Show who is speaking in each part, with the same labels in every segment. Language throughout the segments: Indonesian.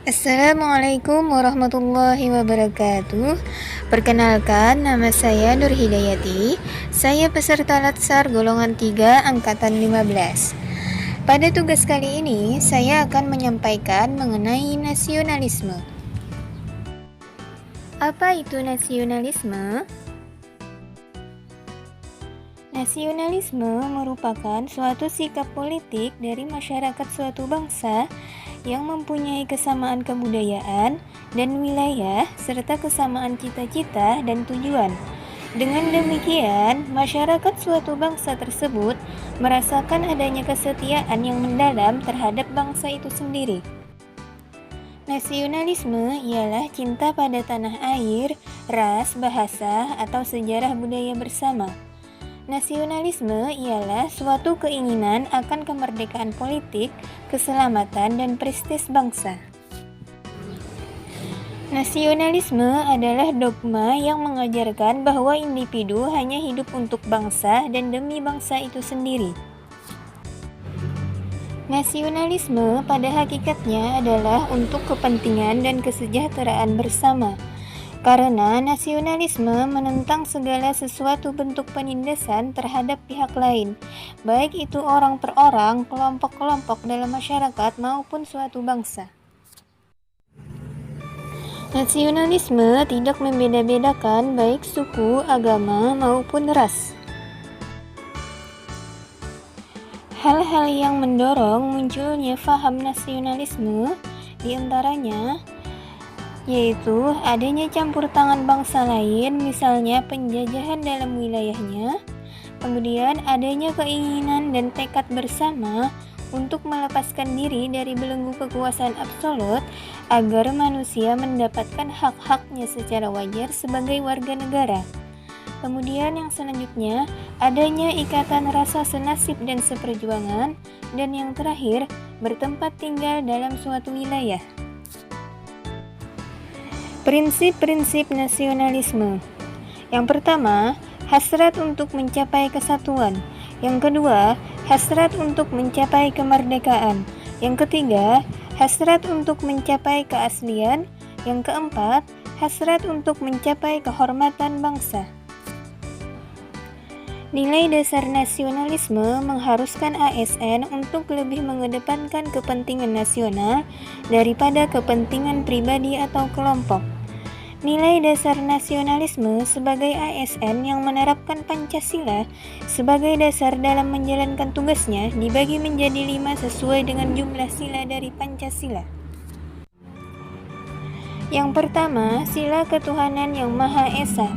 Speaker 1: Assalamualaikum warahmatullahi wabarakatuh. Perkenalkan, nama saya Nur Hidayati. Saya peserta Latsar golongan 3 angkatan 15. Pada tugas kali ini, saya akan menyampaikan mengenai nasionalisme. Apa itu nasionalisme? Nasionalisme merupakan suatu sikap politik dari masyarakat suatu bangsa yang mempunyai kesamaan kebudayaan dan wilayah serta kesamaan cita-cita dan tujuan. Dengan demikian, masyarakat suatu bangsa tersebut merasakan adanya kesetiaan yang mendalam terhadap bangsa itu sendiri. Nasionalisme ialah cinta pada tanah air, ras, bahasa, atau sejarah budaya bersama. Nasionalisme ialah suatu keinginan akan kemerdekaan politik, keselamatan, dan prestis bangsa. Nasionalisme adalah dogma yang mengajarkan bahwa individu hanya hidup untuk bangsa dan demi bangsa itu sendiri. Nasionalisme pada hakikatnya adalah untuk kepentingan dan kesejahteraan bersama. Karena nasionalisme menentang segala sesuatu bentuk penindasan terhadap pihak lain, baik itu orang per orang, kelompok-kelompok dalam masyarakat maupun suatu bangsa. Nasionalisme tidak membeda-bedakan baik suku, agama, maupun ras. Hal-hal yang mendorong munculnya faham nasionalisme diantaranya yaitu adanya campur tangan bangsa lain, misalnya penjajahan dalam wilayahnya, kemudian adanya keinginan dan tekad bersama untuk melepaskan diri dari belenggu kekuasaan absolut agar manusia mendapatkan hak-haknya secara wajar sebagai warga negara. Kemudian yang selanjutnya, adanya ikatan rasa senasib dan seperjuangan, dan yang terakhir, bertempat tinggal dalam suatu wilayah. Prinsip-prinsip nasionalisme. Yang pertama, hasrat untuk mencapai kesatuan. Yang kedua, hasrat untuk mencapai kemerdekaan. Yang ketiga, hasrat untuk mencapai keaslian. Yang keempat, hasrat untuk mencapai kehormatan bangsa. Nilai dasar nasionalisme mengharuskan ASN untuk lebih mengedepankan kepentingan nasional daripada kepentingan pribadi atau kelompok. Nilai dasar nasionalisme sebagai ASN yang menerapkan Pancasila sebagai dasar dalam menjalankan tugasnya dibagi menjadi 5 sesuai dengan jumlah sila dari Pancasila. Yang pertama, sila ketuhanan yang Maha Esa.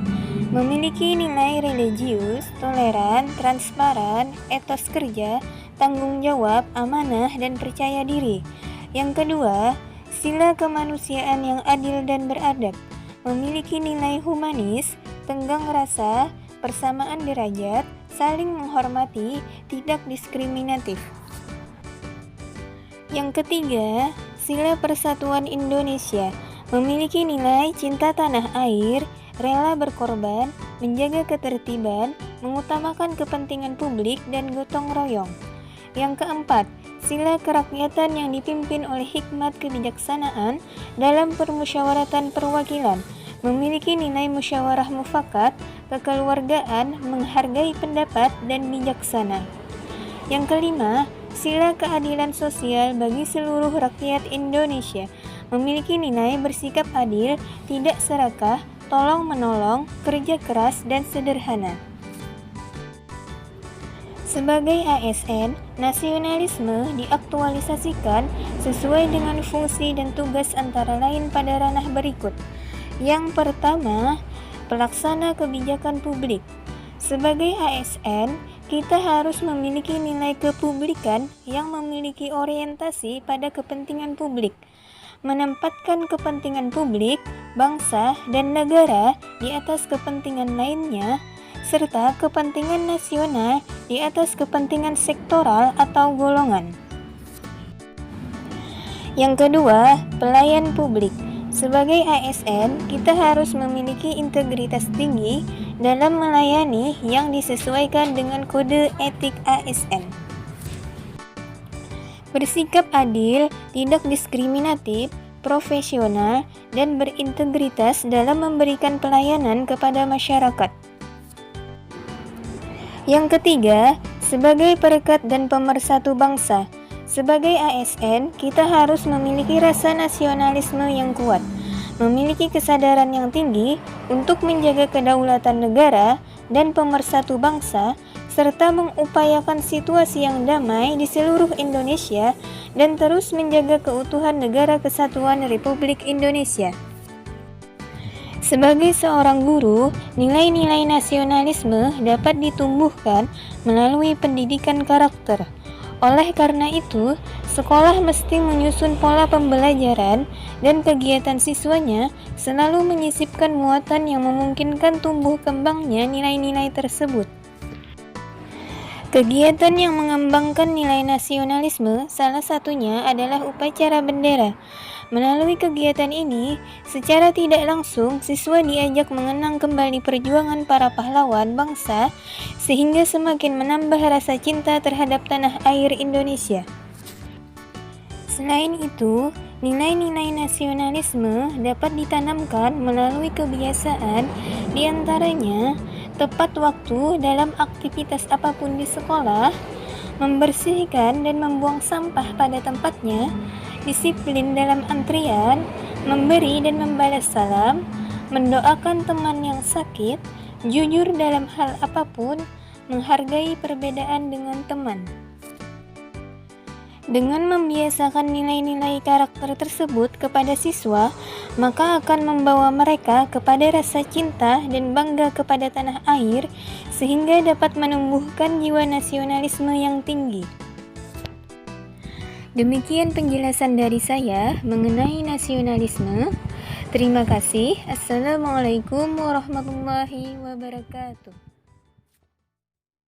Speaker 1: Memiliki nilai religius, toleran, transparan, etos kerja, tanggung jawab, amanah, dan percaya diri. Yang kedua, sila kemanusiaan yang adil dan beradab. Memiliki nilai humanis, tenggang rasa, persamaan derajat, saling menghormati, tidak diskriminatif. Yang ketiga, sila persatuan Indonesia. Memiliki nilai cinta tanah air, rela berkorban, menjaga ketertiban, mengutamakan kepentingan publik, dan gotong royong. Yang keempat, sila kerakyatan yang dipimpin oleh hikmat kebijaksanaan dalam permusyawaratan perwakilan, memiliki nilai musyawarah mufakat, kekeluargaan, menghargai pendapat, dan bijaksana. Yang kelima, sila keadilan sosial bagi seluruh rakyat Indonesia, memiliki nilai bersikap adil, tidak serakah, tolong-menolong, kerja keras, dan sederhana. Sebagai ASN, nasionalisme diaktualisasikan sesuai dengan fungsi dan tugas antara lain pada ranah berikut. Yang pertama, pelaksana kebijakan publik. Sebagai ASN, kita harus memiliki nilai kepublikan yang memiliki orientasi pada kepentingan publik, menempatkan kepentingan publik, bangsa, dan negara di atas kepentingan lainnya, serta kepentingan nasional di atas kepentingan sektoral atau golongan. Yang kedua, pelayan publik. Sebagai ASN, kita harus memiliki integritas tinggi dalam melayani yang disesuaikan dengan kode etik ASN. Bersikap adil, tidak diskriminatif, profesional, dan berintegritas dalam memberikan pelayanan kepada masyarakat. Yang ketiga, sebagai perekat dan pemersatu bangsa. Sebagai ASN, kita harus memiliki rasa nasionalisme yang kuat, memiliki kesadaran yang tinggi untuk menjaga kedaulatan negara dan pemersatu bangsa, serta mengupayakan situasi yang damai di seluruh Indonesia dan terus menjaga keutuhan Negara Kesatuan Republik Indonesia. Sebagai seorang guru, nilai-nilai nasionalisme dapat ditumbuhkan melalui pendidikan karakter. Oleh karena itu, sekolah mesti menyusun pola pembelajaran dan kegiatan siswanya selalu menyisipkan muatan yang memungkinkan tumbuh kembangnya nilai-nilai tersebut. Kegiatan yang mengembangkan nilai nasionalisme salah satunya adalah upacara bendera. Melalui kegiatan ini, secara tidak langsung siswa diajak mengenang kembali perjuangan para pahlawan bangsa sehingga semakin menambah rasa cinta terhadap tanah air Indonesia. Selain itu, nilai-nilai nasionalisme dapat ditanamkan melalui kebiasaan, diantaranya tepat waktu dalam aktivitas apapun di sekolah, membersihkan dan membuang sampah pada tempatnya, disiplin dalam antrian, memberi dan membalas salam, mendoakan teman yang sakit, jujur dalam hal apapun, menghargai perbedaan dengan teman. Dengan membiasakan nilai-nilai karakter tersebut kepada siswa, maka akan membawa mereka kepada rasa cinta dan bangga kepada tanah air, sehingga dapat menumbuhkan jiwa nasionalisme yang tinggi. Demikian penjelasan dari saya mengenai nasionalisme. Terima kasih. Assalamualaikum warahmatullahi wabarakatuh.